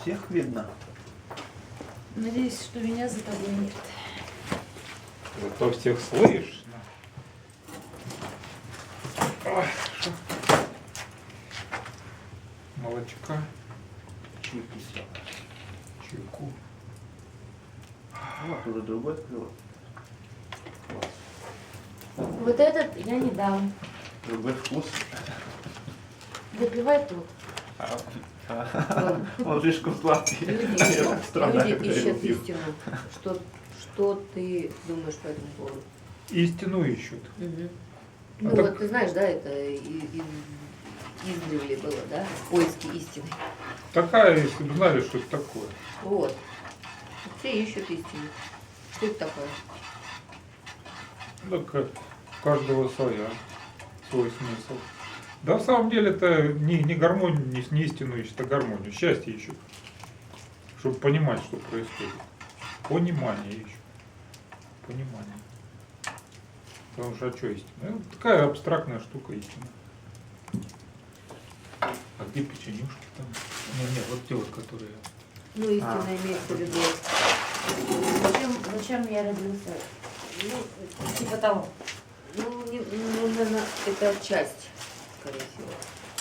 Всех видно. Надеюсь, что меня за тобой нет. Зато всех слышно. Ой, хорошо. Молочка, Чайку сделал. чайку. Вот, уже другой открыл. Класс. Вот этот я не дам. Другой вкус. Допивай тут. Он слишком сладкий. Люди Я так странно, люди когда его ищут пью. истину. Что ты думаешь по этому поводу? Истину ищут. Мгм. А Ну так- вот ты знаешь, да, это издревле было, да? Поиски истины. Такая, если бы знали, что это такое. Вот. Все ищут истину. Что это такое? Так у каждого своя, свой смысл. Да, в самом деле это не гармонию, не истину ищут, а гармонию. Счастье ищут. Чтобы понимать, что происходит. Понимание ищут. Понимание. Потому что, а что истина? Ну, такая абстрактная штука истина. А где печенюшки там? Ну нет, вот те вот, которые... Ну, истина имеется в виду. Зачем я родился? Ну, типа того. Ну, наверное, это часть, скорее всего.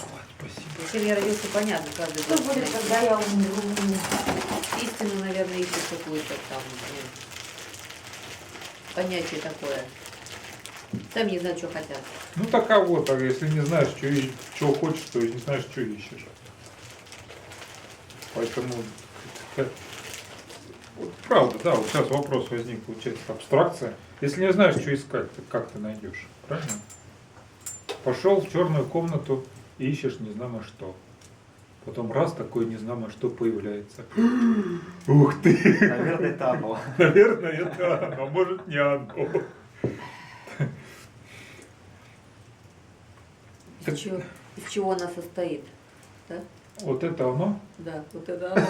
Ой, спасибо. Зачем я родился, понятно, каждый Что должен будет, найти. когда я умру? Истину, наверное, ищет какую-то там, понятие такое. Сами не знают, что хотят. Ну так а вот, а если не знаешь, что хочешь, то и не знаешь, что ищешь. Поэтому, вот правда, да, вот сейчас вопрос возник, получается, абстракция. Если не знаешь, что искать, то как ты найдешь, правильно? Пошел в черную комнату и ищешь незнамо что. Потом раз такое незнамо что появляется. Ух ты! Наверное, это оно. Наверное, это оно, а может не оно. Из чего она состоит? Да? Вот это оно? Да, вот это оно.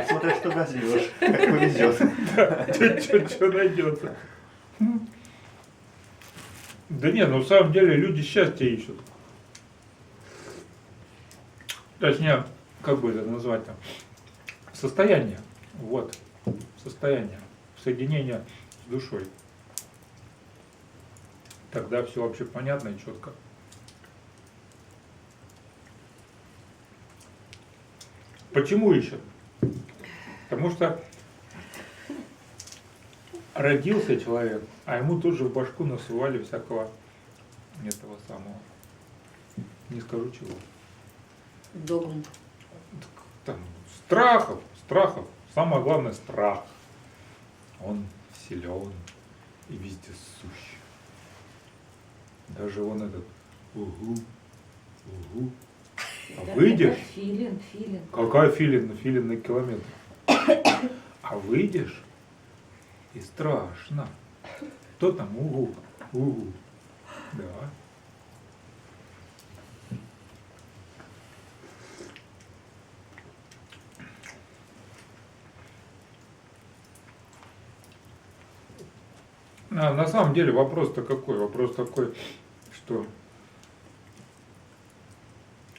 Смотря что возьмешь, как повезет. Что найдется. Да не, ну в самом деле люди счастье ищут. Точнее, как бы это назвать-то? Состояние. Вот. Состояние. Соединение с душой. Тогда все вообще понятно и четко. Почему ищут? Потому что родился человек, а ему тут же в башку насували всякого этого самого. Не скажу чего. Догм. Там, страхов. Самое главное страх. Он силен и вездесущ. Даже он этот угу. А Да, выйдешь, это филин. какая филин? Филин на километр. А выйдешь, и страшно. Кто там? Угу. Да. На самом деле вопрос-то какой? Вопрос такой, что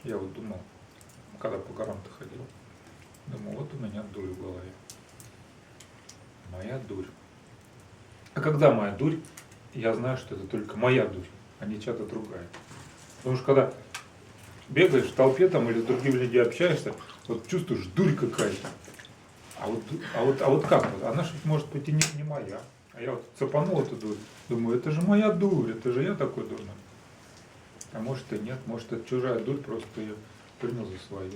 я вот думал, когда по горам-то ходил, думал, вот у меня дурь в голове. Моя дурь. А когда моя дурь, я знаю, что это только моя дурь, а не чья-то другая. Потому что когда бегаешь в толпе там или с другими людьми общаешься, вот чувствуешь дурь какая-то. А вот как вот? Она же может быть и не моя. А я вот цепанул эту дурь, думаю, это же моя дурь, это же я такой дурной. А может и нет, может это чужая дурь, просто ее принял за свою.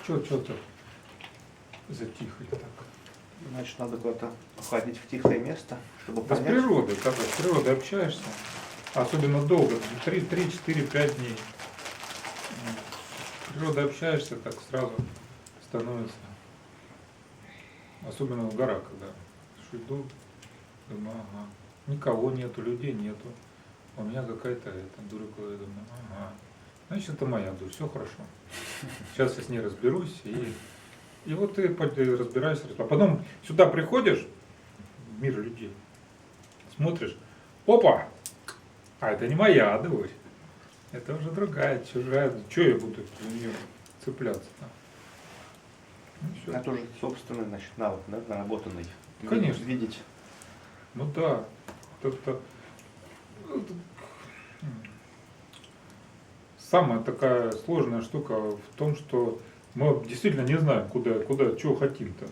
Чё-то затихли так. Значит, надо куда-то уходить в тихое место, чтобы Да с понять. природой, когда с природой общаешься, особенно долго, 3, 4, 5 дней. С природой общаешься, так сразу становится. Особенно в горах, когда иду, думаю, ага, никого нету, людей нету. У меня какая-то дура в голове, думаю, ага. Значит, это моя дурь, все хорошо. Сейчас я с ней разберусь, и вот ты разбираешься. А потом сюда приходишь, в мир людей, смотришь, опа, а это не моя дурь. Это уже другая, чужая. Че я буду за нее цепляться-то? Ну, всё. Это уже собственный, значит, навык, да, наработанный. Конечно. Видеть. Ну да. Это самая такая сложная штука в том, что мы действительно не знаем, куда, чего хотим-то.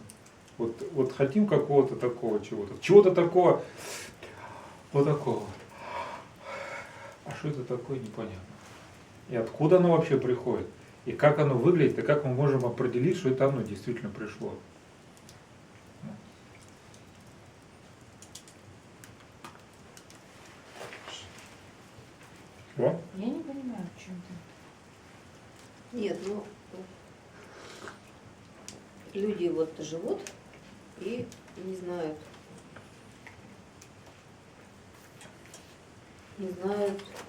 Вот хотим какого-то такого чего-то такого, вот такого. А что это такое, непонятно. И откуда оно вообще приходит, и как оно выглядит, и как мы можем определить, что это оно действительно пришло. Что? Я не понимаю, в чем ты. Нет, ну, люди вот живут и не знают,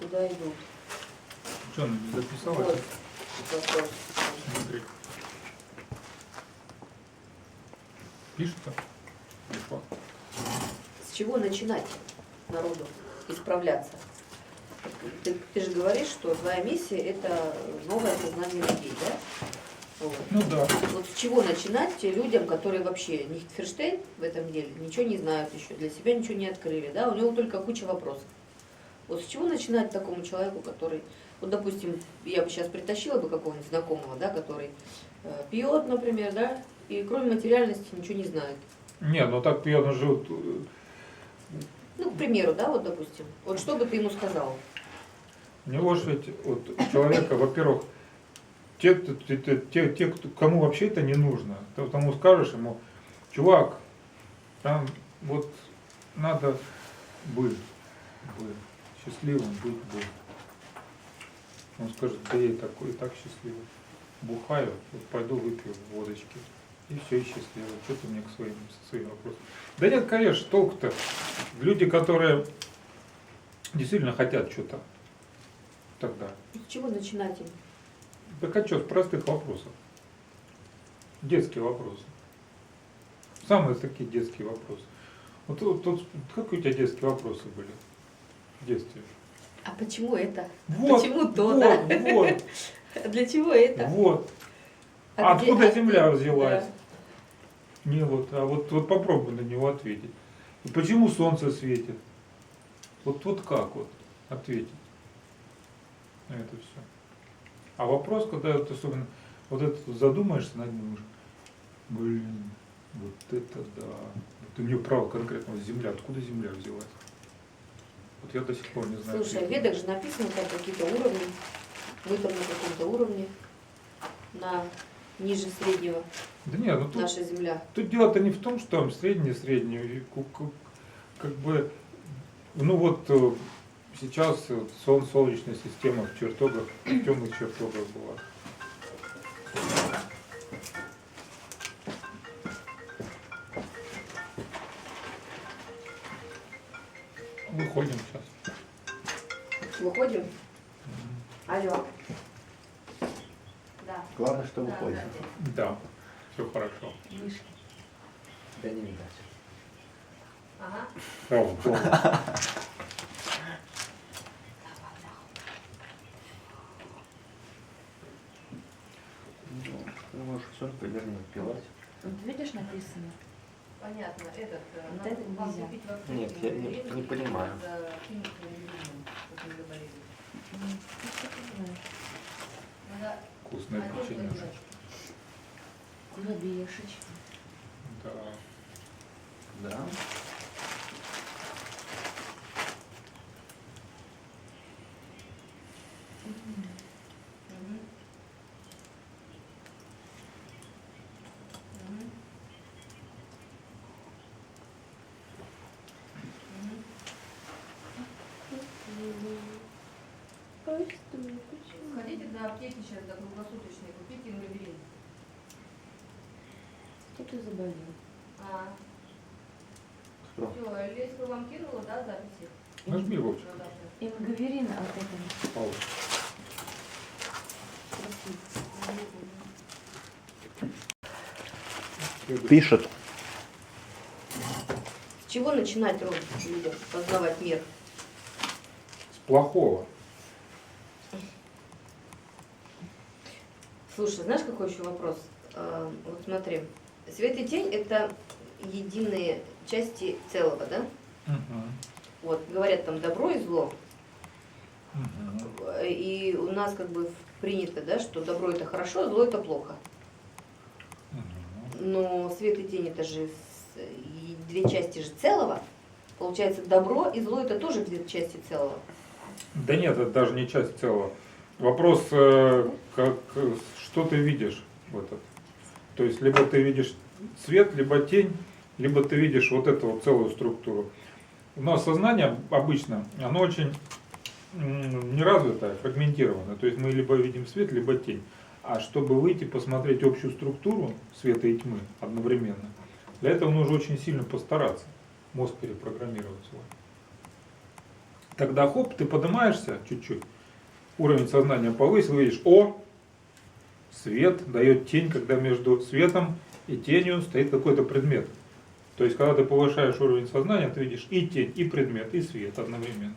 куда идут. Что, она не записала? Вот вопрос. Смотри. Пишет-то? Пришла. С чего начинать народу исправляться? Ты же говоришь, что твоя миссия – это новое сознание людей, да? Вот. Ну да. Вот с чего начинать людям, которые вообще не Ферштейн в этом деле, ничего не знают еще, для себя ничего не открыли, да? У него только куча вопросов. Вот с чего начинать такому человеку, который, вот допустим, я бы сейчас притащила бы какого-нибудь знакомого, да, который пьет, например, да, и кроме материальности ничего не знает. Не, ну так пьяно живут. Ну, к примеру, да, вот допустим. Вот что бы ты ему сказал? У него же ведь вот человека, во-первых, те, кому вообще это не нужно, ты вот тому скажешь ему, чувак, там вот надо быть счастливым, быть. Он скажет, да я и такой, и так счастливый. Бухаю, вот пойду выпью водочки. И все, и счастливо. Что ты мне со своим вопросом? Да нет, конечно, толку-то. Люди, которые действительно хотят что-то тогда. С чего начинать им? Так а что, с простых вопросов. Детские вопросы. Самые такие детские вопросы. Вот какие у тебя детские вопросы были в детстве? А почему это? Вот, Почему то, вот, да? вот, Для чего это? вот. А Откуда где- земля а- взялась? Да. Не вот, а вот попробуй на него ответить. И почему солнце светит? Вот как вот ответить на это все? А вопрос, когда вот особенно вот это вот задумаешься над ним, думаешь, блин, вот это да. Вот ты мне право конкретно, вот земля, откуда земля взялась? Вот я до сих пор не знаю. Слушай, в ответа. ведах же написано там какие-то уровни. Мы там на каком-то уровне, ниже среднего, Да нет, ну тут наша Земля. Тут дело-то не в том, что там средний, как бы, ну вот сейчас солнечная система в чертогах, в темных чертогах была. Выходим сейчас. Выходим? Алло. Да. Главное, что выходит. Да, все хорошо. Вышки. Да не видать. Ага. Ну, ты можешь все примерно пивать. Вот видишь, написано? Понятно. Вот это нельзя. Нет, я не понимаю. Вкусное печенье. Курабешечка. Да. Да. Сходите до аптеки сейчас, до круглосуточной, купите ингаверин. Кто-то заболел. Что? Все, Леська вам кинула, да, записи? Нажми, Вовчик. На завтра? Имгаверин от этого. Паузу. Пишет. С чего начинать людям познавать мир? С плохого. Слушай, знаешь, какой еще вопрос? Вот смотри, свет и тень – это единые части целого, да? Мгм. Вот, говорят там добро и зло. Мгм. И у нас как бы принято, да, что добро это хорошо, зло это плохо. Мгм. Но свет и тень это же и две части же целого. Получается, добро и зло это тоже две части целого. Да нет, это даже не часть целого. Вопрос, что ты видишь в этот. То есть, либо ты видишь свет, либо тень, либо ты видишь вот эту вот целую структуру. У нас сознание обычно, оно очень неразвитое, фрагментированное. То есть мы либо видим свет, либо тень. А чтобы выйти, посмотреть общую структуру света и тьмы одновременно, для этого нужно очень сильно постараться, мозг перепрограммировать свой. Тогда хоп, ты поднимаешься чуть-чуть, уровень сознания повысил, видишь, свет дает тень, когда между светом и тенью стоит какой-то предмет. То есть, когда ты повышаешь уровень сознания, ты видишь и тень, и предмет, и свет одновременно.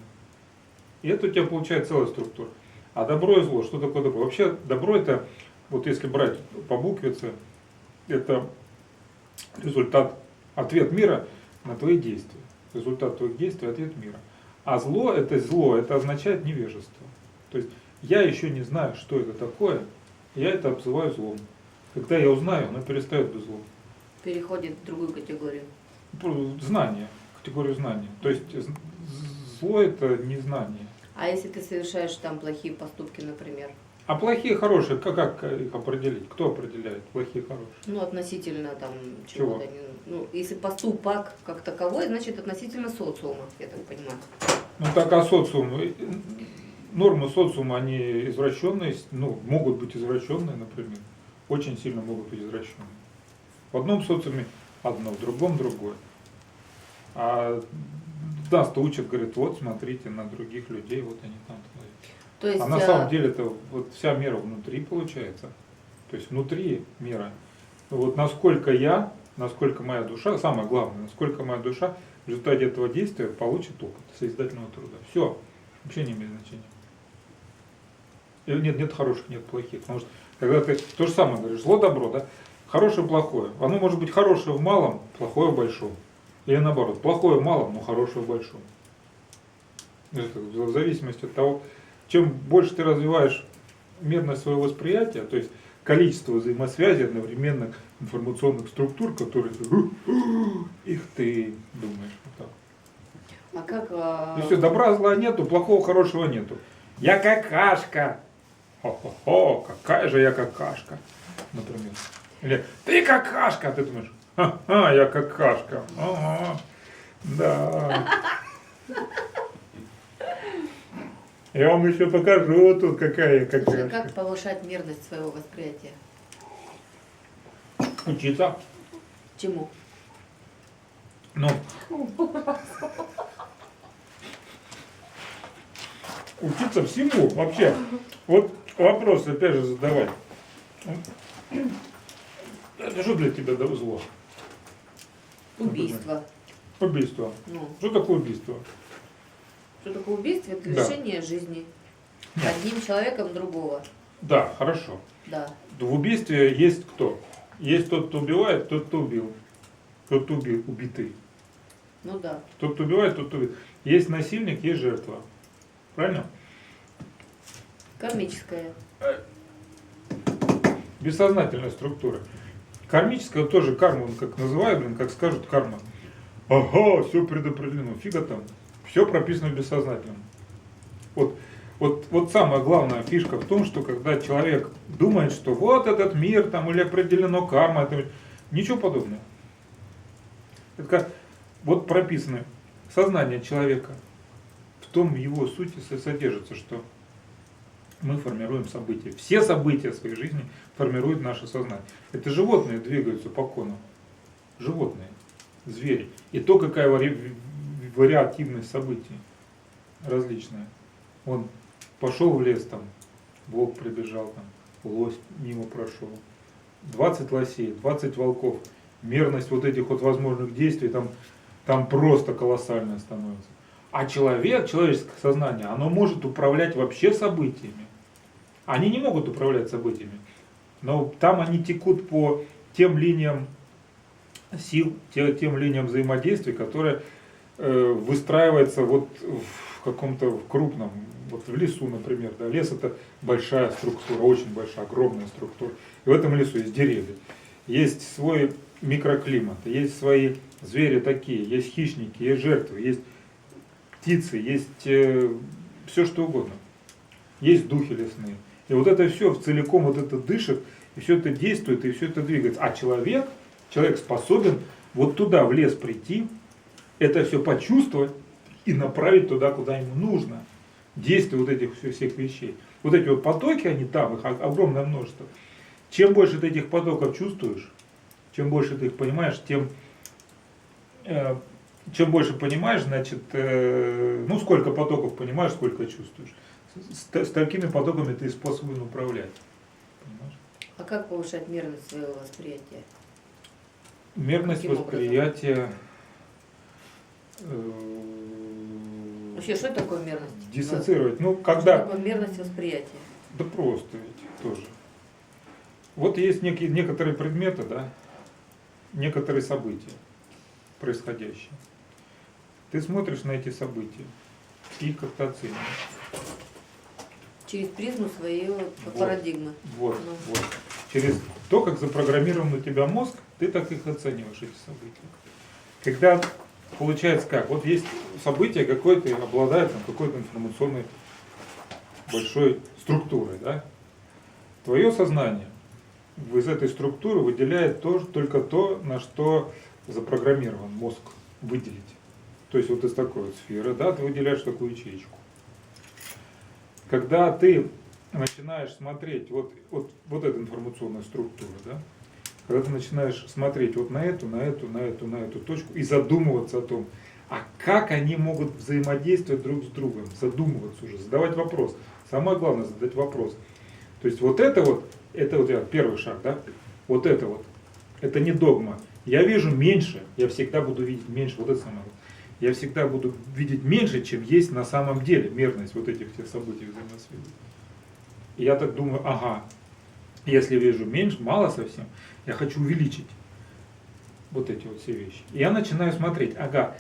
И это у тебя получается целая структура. А добро и зло, что такое добро? Вообще, добро это, вот если брать по буквице, это результат, ответ мира на твои действия. Результат твоих действий, ответ мира. А зло, это означает невежество. То есть, я еще не знаю, что это такое, я это обзываю злом. Когда я узнаю, оно перестает быть злом. Переходит в другую категорию. Знание, категорию знания. То есть зло это не знание. А если ты совершаешь там плохие поступки, например? А плохие, хорошие, как их определить? Кто определяет плохие, хорошие? Ну, относительно там Чего? чего-то. Ну, если поступок как таковой, значит относительно социума, я так понимаю. Ну так, а социум, нормы социума, они извращенные, ну, могут быть извращенные, например. Очень сильно могут быть извращенные. В одном социуме одно, в другом другое. А нас-то учат, говорят, вот смотрите на других людей, вот они там творят. То есть, А на самом деле это вот вся мера внутри получается. То есть внутри мира. Вот насколько насколько моя душа, самое главное, насколько моя душа в результате этого действия получит опыт созидательного труда. Все, вообще не имеет значения. И нет хороших, нет плохих. Потому что когда ты то же самое говоришь, зло, добро, да? Хорошее, плохое. Оно может быть хорошее в малом, плохое в большом. Или наоборот, плохое в малом, но хорошее в большом. Это в зависимости от того, чем больше ты развиваешь мерность своего восприятия, то есть количество взаимосвязей одновременных информационных структур, которые их ты думаешь. Вот так. а как... И все, добра, зла нету, плохого, хорошего нету. Я какашка. Хо-хо-хо, какая же я какашка, например. Или ты какашка, а ты думаешь, ха-ха, я какашка. Ага, да. Я вам еще покажу тут, какая я какашка. Как повышать мерность своего восприятия? Учиться. Чему? Ну. Учиться всему вообще. Вот вопрос опять же задавать. Это что для тебя зло? Убийство. Убийство. Ну, Что такое убийство? что такое убийство? Это Да. лишение жизни. Нет. Одним человеком другого. Да, хорошо. Да. В убийстве есть кто? Есть тот, кто убивает, тот, кто убил. Тот, кто убитый. Ну да. Тот, кто убивает, тот, кто убит. Есть насильник, есть жертва. Правильно? Кармическое. Бессознательная структура. Кармическая тоже карма, как называют, как скажут карма. Ага, все предопределено. Фига там. Все прописано в бессознательном. Вот самая главная фишка в том, что когда человек думает, что вот этот мир там или определено карма, это, ничего подобного. Это как вот прописано сознание человека. В том его сути содержится, что мы формируем события. Все события своей жизни формируют наше сознание. Это животные двигаются по кону. Животные, звери. И то, какая вариативность событий различная. Он пошел в лес, там, волк прибежал, там, лось мимо прошел. 20 лосей, 20 волков. Мерность вот этих вот возможных действий там просто колоссальная становится. А человеческое сознание, оно может управлять вообще событиями. Они не могут управлять событиями. но там они текут по тем линиям сил, тем линиям взаимодействия, которые выстраивается вот в каком-то крупном, вот в лесу, например. Да. Лес это большая структура, очень большая, огромная структура. И в этом лесу есть деревья, есть свой микроклимат, есть свои звери такие, есть хищники, есть жертвы, есть птицы, есть все что угодно. Есть духи лесные. И вот это все целиком вот это дышит, и все это действует, и все это двигается. А человек способен вот туда, в лес прийти, это все почувствовать и направить туда, куда ему нужно. Действие вот этих всех вещей. Вот эти вот потоки, они там, их огромное множество. Чем больше ты этих потоков чувствуешь, чем больше ты их понимаешь, чем больше понимаешь, значит, ну сколько потоков понимаешь, сколько чувствуешь. С такими потоками ты способен управлять. Понимаешь? А как повышать мерность своего восприятия? Мерность Каким восприятия. Вообще, что такое мерность? Диссоциировать. Ну, Что когда. такое мерность восприятия? Да просто ведь тоже. Вот есть некоторые предметы, да, некоторые события, происходящие. Ты смотришь на эти события и их как-то оцениваешь. Через призму своей парадигмы. Вот, Ну. вот. Через то, как запрограммирован у тебя мозг, ты так их оцениваешь, эти события. Когда получается как? Вот есть событие какое-то, обладает там, какой-то информационной большой структурой, да? Твое сознание из этой структуры выделяет только то, на что запрограммирован мозг выделить. То есть вот из такой вот сферы, да, ты выделяешь такую ячейку. Когда ты начинаешь смотреть вот эту информационную структуру, да, когда ты начинаешь смотреть вот на эту точку и задумываться о том, а как они могут взаимодействовать друг с другом, задумываться уже, задавать вопрос. Самое главное задать вопрос. То есть вот это первый шаг, да, это не догма. Я вижу меньше, я всегда буду видеть меньше, вот это самое. Я всегда буду видеть меньше, чем есть на самом деле мерность вот этих всех событий взаимосвязи. И я так думаю, ага, если вижу меньше, мало совсем, я хочу увеличить вот эти вот все вещи. И я начинаю смотреть, ага,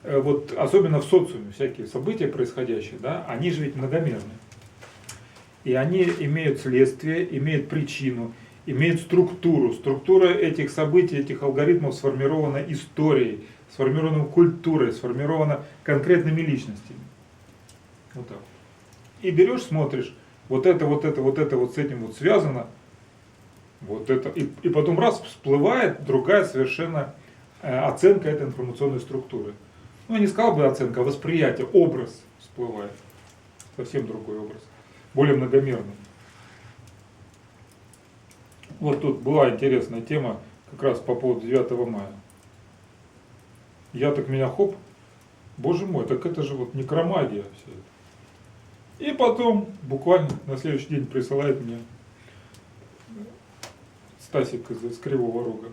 вот особенно в социуме всякие события происходящие, да, они же ведь многомерные. И они имеют следствие, имеют причину, имеют структуру. Структура этих событий, этих алгоритмов сформирована историей, сформирована культурой, сформирована конкретными личностями. Вот так. И берешь, смотришь, вот это вот с этим вот связано, вот это, и потом раз всплывает другая совершенно оценка этой информационной структуры. Ну, я не сказал бы оценка, а восприятие, образ всплывает. Совсем другой образ, более многомерный. Вот тут была интересная тема как раз по поводу 9 мая. Я так меня хоп, боже мой, так это же вот некромагия вся это. И потом, буквально на следующий день присылает мне Стасик из Кривого Рога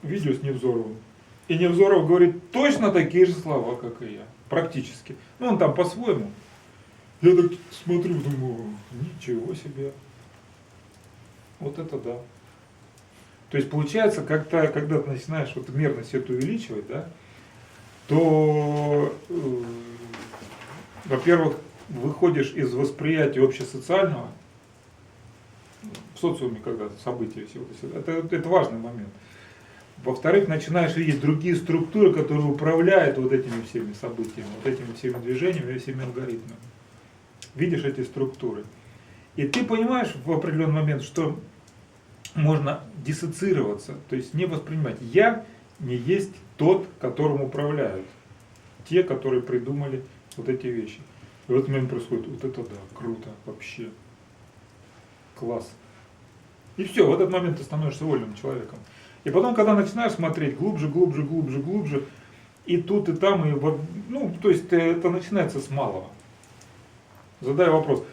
видео с Невзоровым. И Невзоров говорит точно такие же слова, как и я. Практически. Ну, он там по-своему. Я так смотрю, думаю, ничего себе. Вот это да. То есть получается, когда ты начинаешь вот мерность эту увеличивать, да, то, во-первых, выходишь из восприятия общесоциального, в социуме, когда события все, это важный момент. Во-вторых, начинаешь видеть другие структуры, которые управляют вот этими всеми событиями, вот этими всеми движениями, всеми алгоритмами. Видишь эти структуры. И ты понимаешь в определенный момент, что можно диссоциироваться, то есть не воспринимать. Я не есть тот, которым управляют. Те, которые придумали вот эти вещи. И в этот момент происходит, вот это да, круто, вообще. Класс. И все, в этот момент ты становишься вольным человеком. И потом, когда начинаешь смотреть глубже, и тут, и там, и ну, то есть это начинается с малого. Задай вопрос,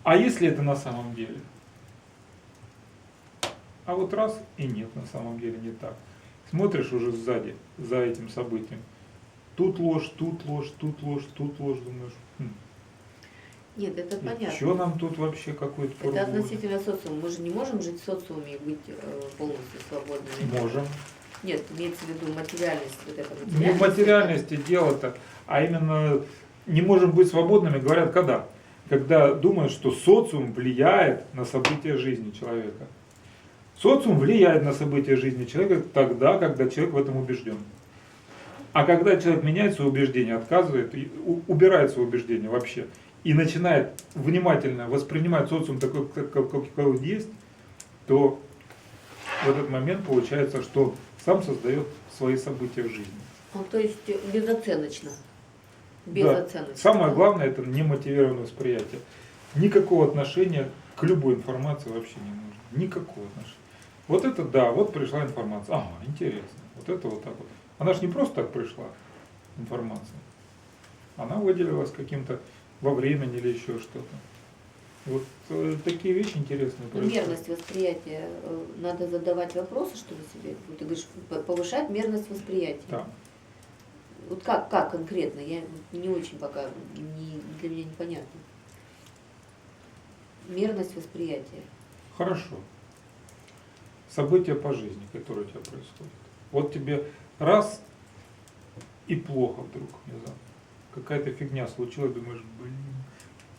а если это на самом деле? А вот раз и нет, на самом деле не так. Смотришь уже сзади, за этим событием. Тут ложь, думаешь. Нет, это понятно. Что нам тут вообще какой-то Это относительно социума. Мы же не можем жить в социуме и быть полностью свободными. Можем. Нет, имеется в виду материальность, вот эта Не в материальности дело-то, а именно не можем быть свободными, говорят, когда? Когда думают, что социум влияет на события жизни человека. Социум влияет на события жизни человека тогда, когда человек в этом убежден. А когда человек меняет свои убеждения, отказывает, убирает свои убеждения вообще, и начинает внимательно воспринимать социум такой, какой он есть, то в этот момент получается, что сам создает свои события в жизни. Ну, то есть безоценочно. Да. Безоценочно. Самое да? главное это немотивированное восприятие. Никакого отношения к любой информации вообще не нужно. Никакого отношения. Вот это да, вот пришла информация. Ага, интересно. Вот это вот так вот. Она же не просто так пришла, информация. Она выделилась каким-то во времени или еще что-то. Вот такие вещи интересные Ну, происходят. мерность восприятия. Надо задавать вопросы, что ли, себе? Вот ты говоришь, повышать мерность восприятия. Да. Вот как конкретно? Я не очень пока, для меня непонятно. Мерность восприятия. Хорошо. События по жизни, которые у тебя происходят. Вот тебе раз и плохо вдруг внезапно. Какая-то фигня случилась, думаешь, блин,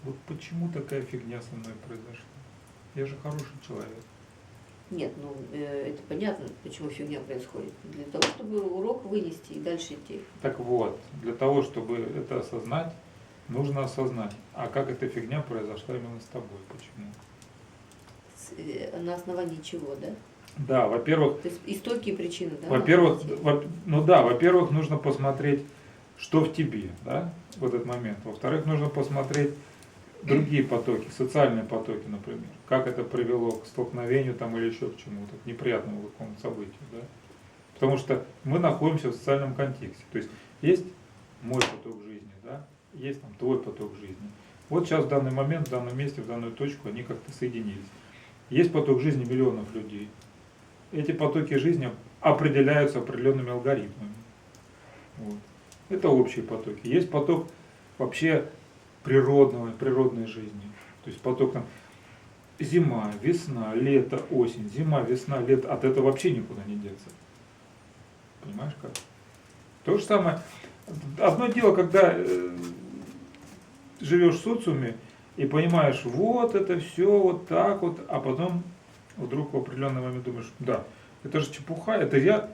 вот почему такая фигня со мной произошла? Я же хороший человек. Нет, ну это понятно, почему фигня происходит. Для того, чтобы урок вынести и дальше идти. Так вот, для того, чтобы это осознать, нужно осознать, а как эта фигня произошла именно с тобой, почему? На основании чего, да? Да, во-первых, То есть истоки и причины, да? во-первых, находите? во-первых, нужно посмотреть, что в тебе, да, в этот момент. Во-вторых, нужно посмотреть другие потоки, социальные потоки, например. Как это привело к столкновению там или еще к чему-то, к неприятному какому-то событию, да. Потому что мы находимся в социальном контексте. То есть есть мой поток жизни, да, есть там твой поток жизни. Вот сейчас в данный момент, в данном месте, в данную точку они как-то соединились. Есть поток жизни миллионов людей. Эти потоки жизни определяются определенными алгоритмами. Вот. Это общие потоки. Есть поток вообще природной жизни. То есть поток там зима, весна, лето, осень, зима, весна, лето. От этого вообще никуда не деться. Понимаешь как? То же самое. Одно дело, когда живешь в социуме и понимаешь, вот это все вот так вот, а потом вдруг в определенный момент думаешь, да, это же чепуха, это я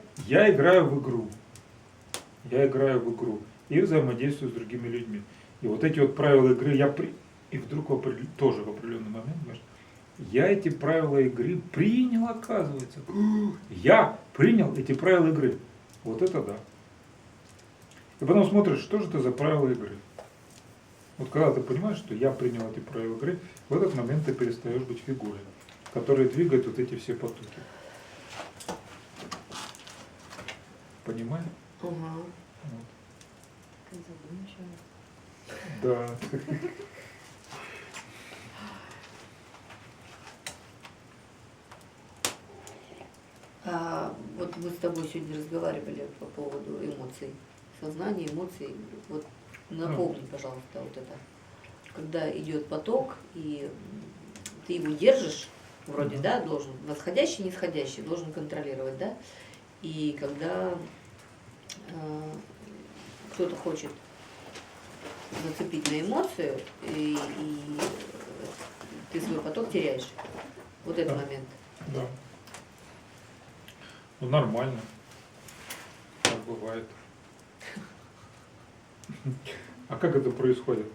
играю в игру. Я играю в игру и взаимодействую с другими людьми. И вот эти вот правила игры и вдруг тоже в определенный момент, знаешь, я эти правила игры принял, оказывается. Я принял эти правила игры. Вот это да. И потом смотришь, что же это за правила игры. Вот когда ты понимаешь, что я принял эти правила игры, в этот момент ты перестаешь быть фигурой, которая двигает вот эти все потоки. Понимаешь? Ага. Вот. Как задумчиво. Да. Вот мы с тобой сегодня разговаривали по поводу эмоций. Сознание, эмоций. Вот напомни, пожалуйста, вот это. Когда идет поток, и ты его держишь, вроде, да, должен, восходящий, нисходящий, должен контролировать, да. И когда кто-то хочет зацепить на эмоцию, и ты свой поток теряешь. Вот этот Да. момент. Да. Ну нормально. Так бывает. А как это происходит?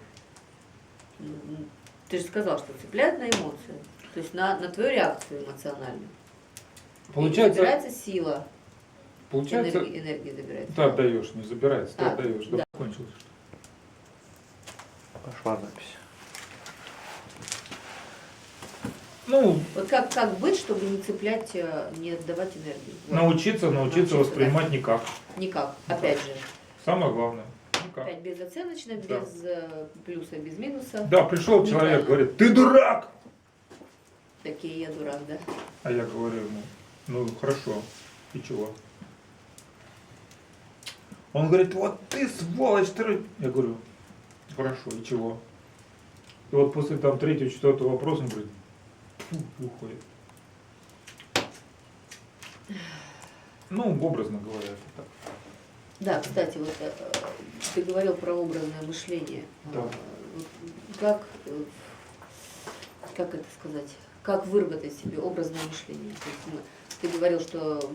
Ты же сказал, что цепляет на эмоции. То есть на твою реакцию эмоциональную. Получается, И забирается сила. получается, Энергия забирается. ты отдаешь, не забирается, ты А, отдаешь. Да, да. кончилось. Пошла запись. Ну, Вот как быть, чтобы не цеплять, не отдавать энергию? Вот. научиться Научиться, воспринимать да. никак. Никак. Опять же. Самое главное. Никак. Опять безоценочно, Да. без плюса, без минуса. Да, пришел человек, Нейтрально. говорит, ты дурак! Такие я дурак, да? А я говорю ему, ну хорошо, и чего? Он говорит, вот ты сволочь, ты... Я говорю, хорошо, и чего? И вот после там третьего, четвертого вопроса он говорит, фу, и уходит. Ну, образно говоря, это так. Да, кстати, вот ты говорил про образное мышление. Да. Как это сказать? Как выработать себе образное мышление? То есть ты говорил, что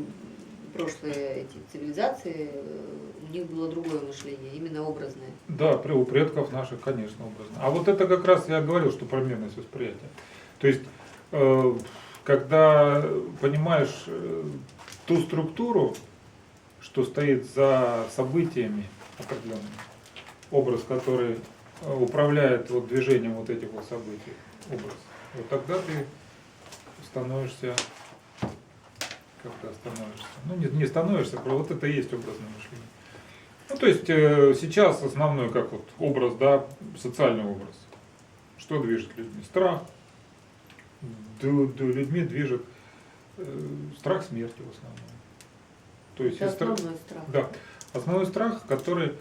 прошлые эти цивилизации, у них было другое мышление, именно образное. Да, у предков наших, конечно, образно. А вот это как раз я говорил, что промерность восприятия. То есть, когда понимаешь ту структуру, что стоит за событиями определенными, образ, который управляет вот движением вот этих вот событий, образ, вот тогда ты становишься, ну не становишься, вот это и есть образное мышление. Ну то есть сейчас основной как вот образ, да, социальный образ. Что движет людьми? Страх. Людьми движет страх смерти в основном. То есть Это основной страх. Да, основной страх, который,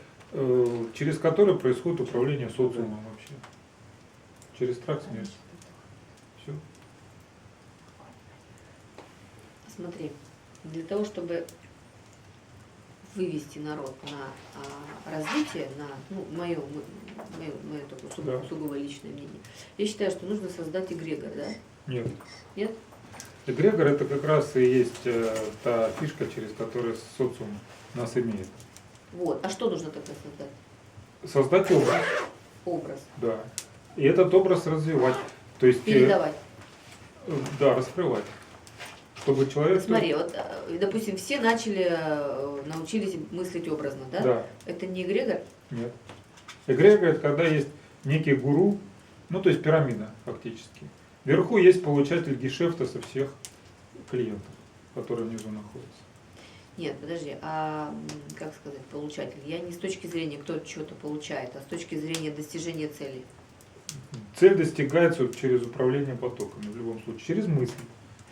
через который происходит управление социумом вообще. Через страх смерти. Все. Смотри, для того, чтобы вывести народ на развитие, на мое такое Да. сугубо личное мнение, я считаю, что нужно создать эгрегор, да? Нет. Нет? Эгрегор это как раз и есть та фишка, через которую социум нас имеет. Вот. А что нужно тогда создать? Создать образ. Образ. Да. И этот образ развивать. То есть, Передавать. Да, раскрывать. Чтобы человек... Смотри, вот, допустим, все научились мыслить образно, да? Да. Это не эгрегор? Нет. Эгрегор это когда есть некий гуру, ну то есть пирамида фактически. Вверху есть получатель гешефта со всех клиентов, которые внизу находятся. Нет, подожди, как сказать, получатель? Я не с точки зрения, кто что-то получает, а с точки зрения достижения цели. Цель достигается через управление потоками, в любом случае, через мысли.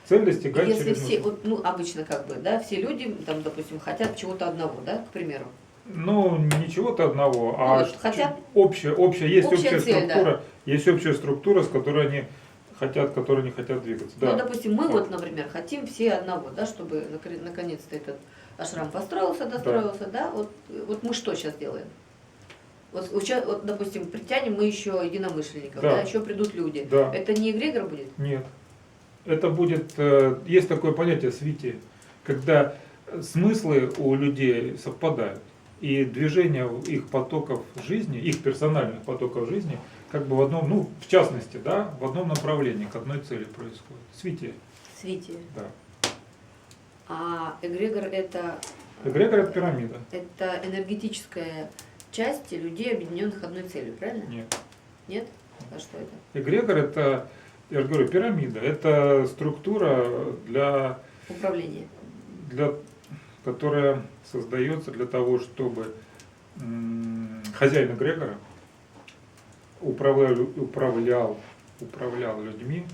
Цель достигается Если через все, мысли. вот, ну, обычно как бы, да, все люди, там, допустим, хотят чего-то одного, да, к примеру. Ну, не чего-то одного, Ну, а вот хотят- общая, есть Общая общая цель, да. структура, есть общая структура, с которой они хотят, которые не хотят двигаться. Да. Ну, допустим, мы Так. вот, например, хотим все одного, да, чтобы наконец-то этот ашрам построился, достроился, да, вот мы что сейчас делаем? Вот, допустим, притянем мы еще единомышленников, Да. да, еще придут люди. Да. Это не эгрегор будет? Нет. Это будет, есть такое понятие свити, когда смыслы у людей совпадают, и движение их потоков жизни, их персональных потоков жизни, как бы в одном, ну, в частности, да, в одном направлении, к одной цели происходит. Свити, Свитие. да. А эгрегор Эгрегор это пирамида. это энергетическая часть людей, объединенных одной целью, правильно? Нет. Нет? А что это? Эгрегор это, я же говорю, пирамида. Это структура Управление. которая создается для того, чтобы хозяин эгрегора управлял людьми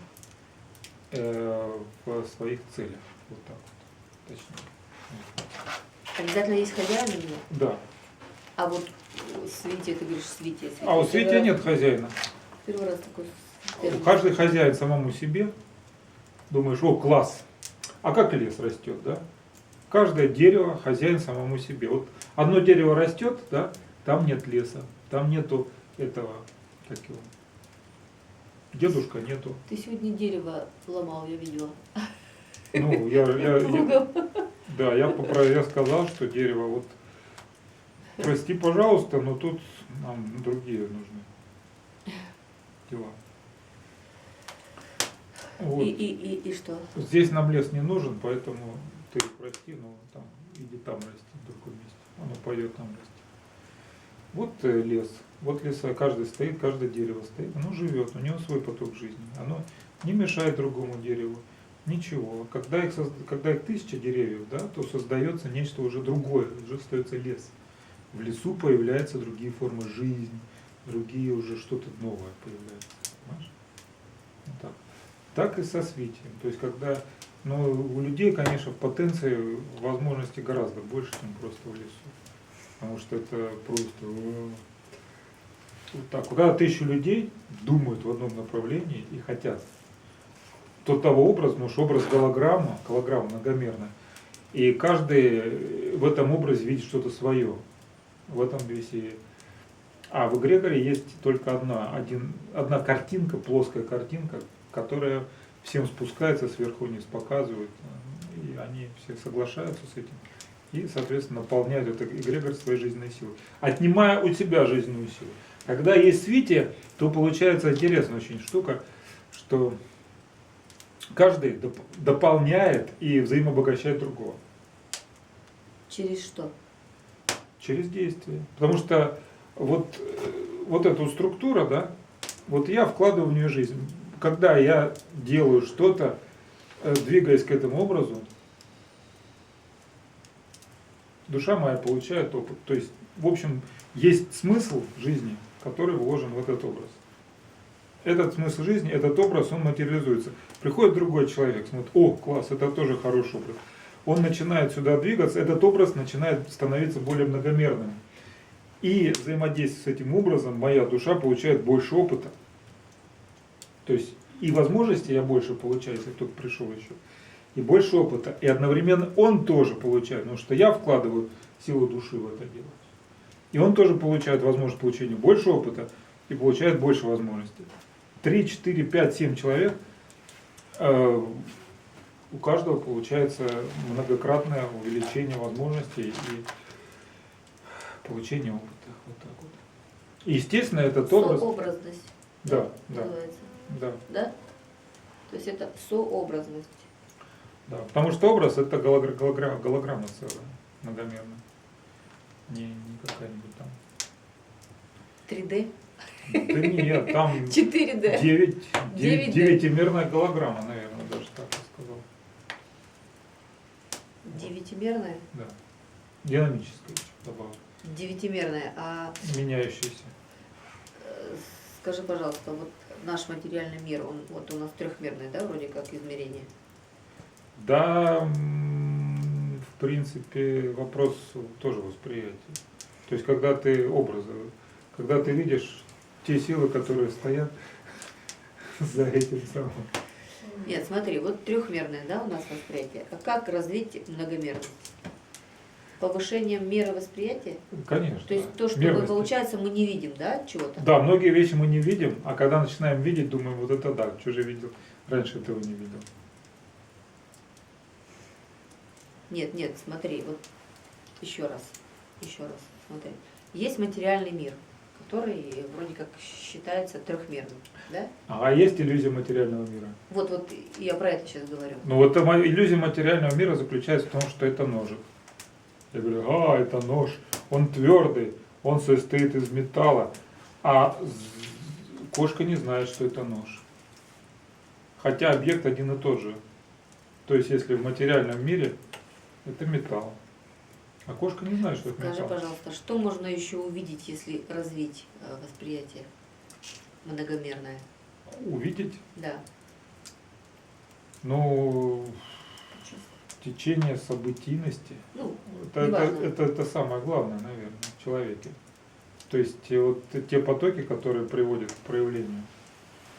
в своих целях. Вот так вот. Точнее. Обязательно есть хозяин у него? Да. А вот свитие, ты говоришь, свитие. А у свития нет хозяина. Первый раз такой термин. Каждый хозяин самому себе. Думаешь, о, класс. А как лес растет, да? Каждое дерево хозяин самому себе. Вот одно дерево растет, да, там нет леса, там нету этого, как его, дедушка нету. Ты сегодня дерево ломал, я видела. Ну, я сказал, что дерево, вот, прости, пожалуйста, но тут нам другие нужны дела. Вот. И что? Здесь нам лес не нужен, поэтому ты прости, но там, иди там расти, в другом месте. Оно пойдет там расти. Вот лес, вот леса, каждый стоит, каждое дерево стоит, оно живет, у него свой поток жизни, оно не мешает другому дереву, ничего. Когда их 1000 деревьев, да, то создается нечто уже другое, уже остается лес. В лесу появляются другие формы жизни, другие уже что-то новое появляется. Понимаешь? Вот так. Так и со свитием. То есть когда, ну, у людей, конечно, в потенции возможностей гораздо больше, чем просто в лесу. Потому что это просто Вот так. Когда 1000 людей думают в одном направлении и хотят то того образа, потому что образ голограмма многомерная, и каждый в этом образе видит что-то свое. В этом весь и... А в эгрегоре есть только одна картинка, плоская картинка, которая всем спускается сверху вниз, показывает, и они все соглашаются с этим. И, соответственно, наполняют этот эгрегор своей жизненной силой, отнимая у тебя жизненную силу. Когда есть свитие, то получается интересная очень штука, что каждый дополняет и взаимообогащает другого. Через что? Через действие. Потому что вот эту структуру, да, вот я вкладываю в нее жизнь. Когда я делаю что-то, двигаясь к этому образу, душа моя получает опыт. То есть, в общем, есть смысл жизни, который вложен в этот образ. Этот смысл жизни, этот образ, он материализуется. Приходит другой человек, смотрит, о, класс, это тоже хороший образ. Он начинает сюда двигаться, этот образ начинает становиться более многомерным. И взаимодействие с этим образом моя душа получает больше опыта. То есть и возможностей я больше получаю, если кто-то пришел еще, и больше опыта. И одновременно он тоже получает, потому что я вкладываю силу души в это дело. И он тоже получает возможность получения больше опыта и получает больше возможностей. 3, 4, 5, 7 человек, у каждого получается многократное увеличение возможностей и получение опыта. Вот так вот. И, естественно, этот образ... Сообразность. Да, называется. да. Да? То есть это сообразность. Да, потому что образ это голограмма целая, многомерная. Не какая-нибудь там. 3D? Да нет, там 4D. 9-мерная голограмма, наверное, даже так я сказал. Девятимерная? Да. Динамическая еще добавлю. Девятимерная. А Меняющаяся. скажи, пожалуйста, вот наш материальный мир, он вот у нас трехмерный, да, вроде как измерение? Да, в принципе, вопрос тоже восприятия. То есть, когда ты когда ты видишь те силы, которые стоят за этим самым. Нет, смотри, вот трехмерное, да, у нас восприятие. А как развить многомерность? Повышением меры восприятия? Конечно. То есть то, что мерности. получается, мы не видим, да, чего-то? Да, многие вещи мы не видим, а когда начинаем видеть, думаем, вот это да, что же видел, раньше этого не видел. Нет, смотри, вот еще раз, смотри. Есть материальный мир, который вроде как считается трехмерным, да? А есть иллюзия материального мира. Вот я про это сейчас говорю. Ну вот иллюзия материального мира заключается в том, что это ножик. Я говорю, это нож, он твердый, он состоит из металла, а кошка не знает, что это нож. Хотя объект один и тот же. То есть, если в материальном мире это металл, а кошка не знает, что это металл. Скажи, пожалуйста, что можно еще увидеть, если развить восприятие многомерное? Увидеть? Да. Ну, течение событийности. Ну, это самое главное, наверное, в человеке. То есть вот те потоки, которые приводят к проявлению.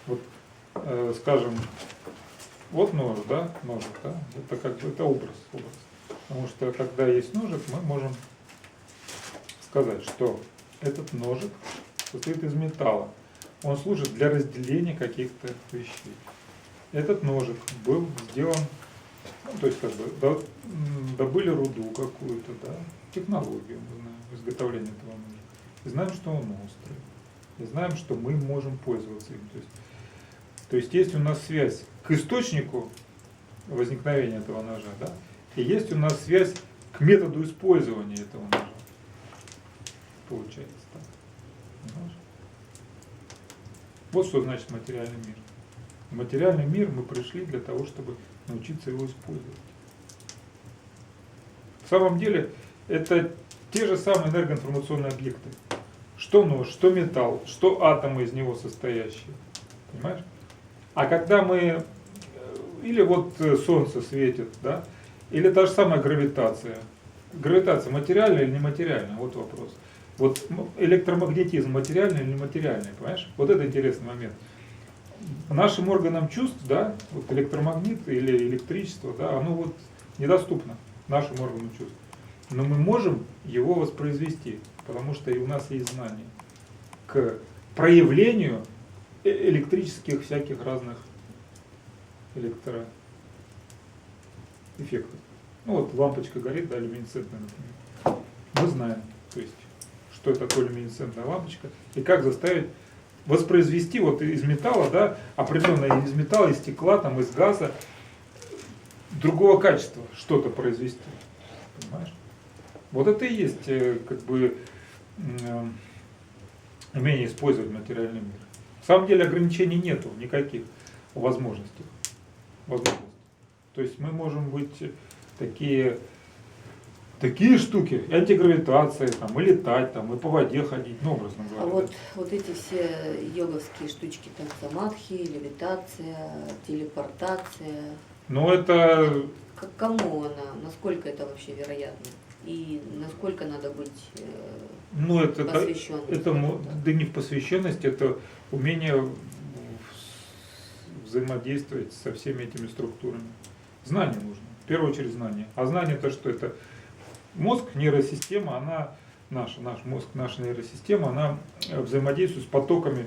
Вот, скажем, вот нож, да, ножик, да, это образ. Потому что когда есть ножик, мы можем сказать, что этот ножик состоит из металла. Он служит для разделения каких-то вещей. Этот ножик был сделан, то есть добыли руду какую-то, да, технологию, мы знаем, изготовления этого ножа. И знаем, что он острый. И знаем, что мы можем пользоваться им. То есть есть у нас связь к источнику возникновения этого ножа, да, и есть у нас связь к методу использования этого ножа. Получается так. Понимаешь? Вот что значит материальный мир. В материальный мир мы пришли для того, чтобы научиться его использовать. В самом деле, это те же самые энергоинформационные объекты. Что нож, что металл, что атомы из него состоящие. Понимаешь? А когда мы, или вот солнце светит, да, или та же самая гравитация. Гравитация материальная или нематериальная? Вот вопрос. Вот электромагнетизм материальный или нематериальный, понимаешь? Вот это интересный момент. Нашим органам чувств, да, вот электромагнит или электричество, да, оно вот недоступно нашим органам чувств. Но мы можем его воспроизвести, потому что и у нас есть знания к проявлению электрических всяких разных электроэффектов. Ну вот лампочка горит, да, люминесцентная, например. Мы знаем, то есть, что это такое люминесцентная лампочка и как заставить воспроизвести вот из металла, да, определенно из металла, из стекла, там, из газа, другого качества что-то произвести. Понимаешь? Вот это и есть как бы умение использовать материальный мир. На самом деле ограничений нету никаких возможностей. То есть мы можем быть такие штуки, и антигравитация, там, и летать, там, и по воде ходить, ну, образно говоря. А вот эти все йоговские штучки, там, самадхи, левитация, телепортация. Ну, это... Кому она, насколько это вообще вероятно? И насколько надо быть ну, это посвященным? Да не в посвященности, это умение взаимодействовать со всеми этими структурами. Знание нужно, в первую очередь знание. А знание то, что это мозг, нейросистема, она наш мозг, наша нейросистема, она взаимодействует с потоками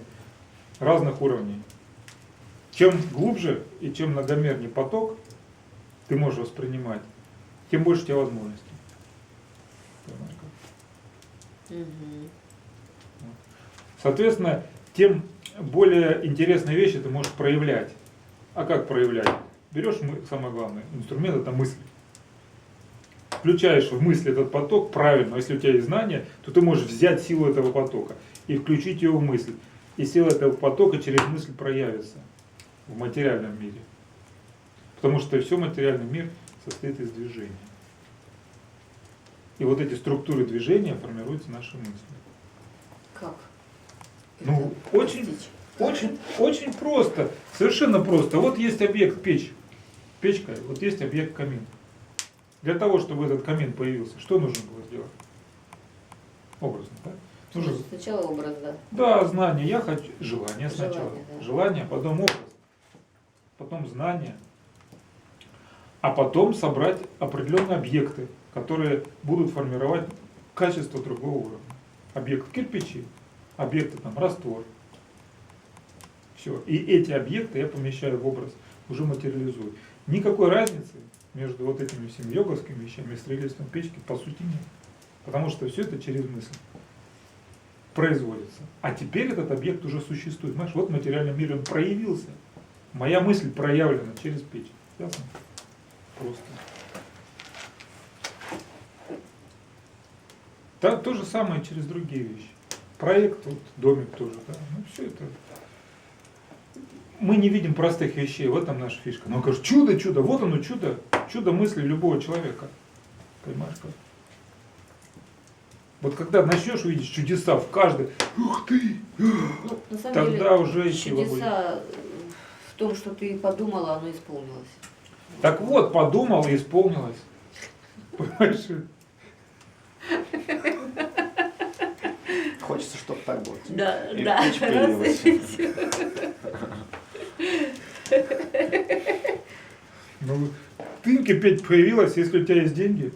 разных уровней. Чем глубже и чем многомернее поток ты можешь воспринимать, тем больше у тебя возможностей. Понимаешь, как? Угу. Соответственно, тем более интересные вещи ты можешь проявлять. А как проявлять? Берешь, самое главное, инструмент — это мысль. Включаешь в мысль этот поток правильно. Если у тебя есть знания, то ты можешь взять силу этого потока и включить ее в мысль. И сила этого потока через мысль проявится в материальном мире. Потому что все материальный мир состоит из движения. И вот эти структуры движения формируются наши мысли. Как? Ну, Это очень, постичь? очень просто. Совершенно просто. Вот есть объект печь. Печка, вот есть объект камин. Для того, чтобы этот камин появился, что нужно было сделать? Образно, да? Нужно... Сначала образ, да. Да, знание, я хочу, желание сначала. Желание, да. Желание, потом образ, потом знание, а потом собрать определенные объекты, которые будут формировать качество другого уровня. Объект кирпичи, объекты там раствор. Все. И эти объекты я помещаю в образ, уже материализую. Никакой разницы между вот этими всеми йоговскими вещами и строительством печки по сути нет. Потому что все это через мысль производится. А теперь этот объект уже существует. Знаешь, вот в материальном мире он проявился. Моя мысль проявлена через печь. Ясно? Просто. Да, то же самое через другие вещи. Проект, вот, домик тоже, да. Ну, все это. Мы не видим простых вещей, в этом наша фишка. Но кажется, чудо, вот оно чудо, чудо мысли любого человека. Понимаешь как? Вот когда начнешь увидеть чудеса в каждой, ух ты, Ну, на самом тогда деле, уже сила будет. чудеса в том, что ты подумала, оно исполнилось. Так вот, подумал и исполнилось. Понимаешь? Хочется, чтобы так было. Да, И да. печь появилась. Ну, ты кипеть появилась, если у тебя есть деньги.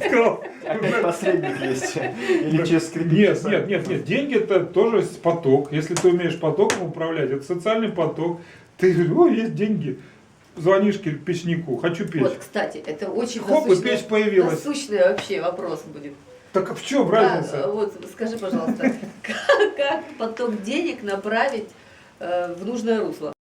Сказал, Опять посредник есть. Или через кредит. Нет. Деньги — это тоже поток. Если ты умеешь потоком управлять, это социальный поток. Ты говоришь, о, есть деньги. Звонишь кирпичнику, хочу печь. Вот, кстати, это очень Хоп, и печь появилась. насущный вообще вопрос будет. Так а в чем Да, разница? вот, скажи, пожалуйста, как поток денег направить в нужное русло?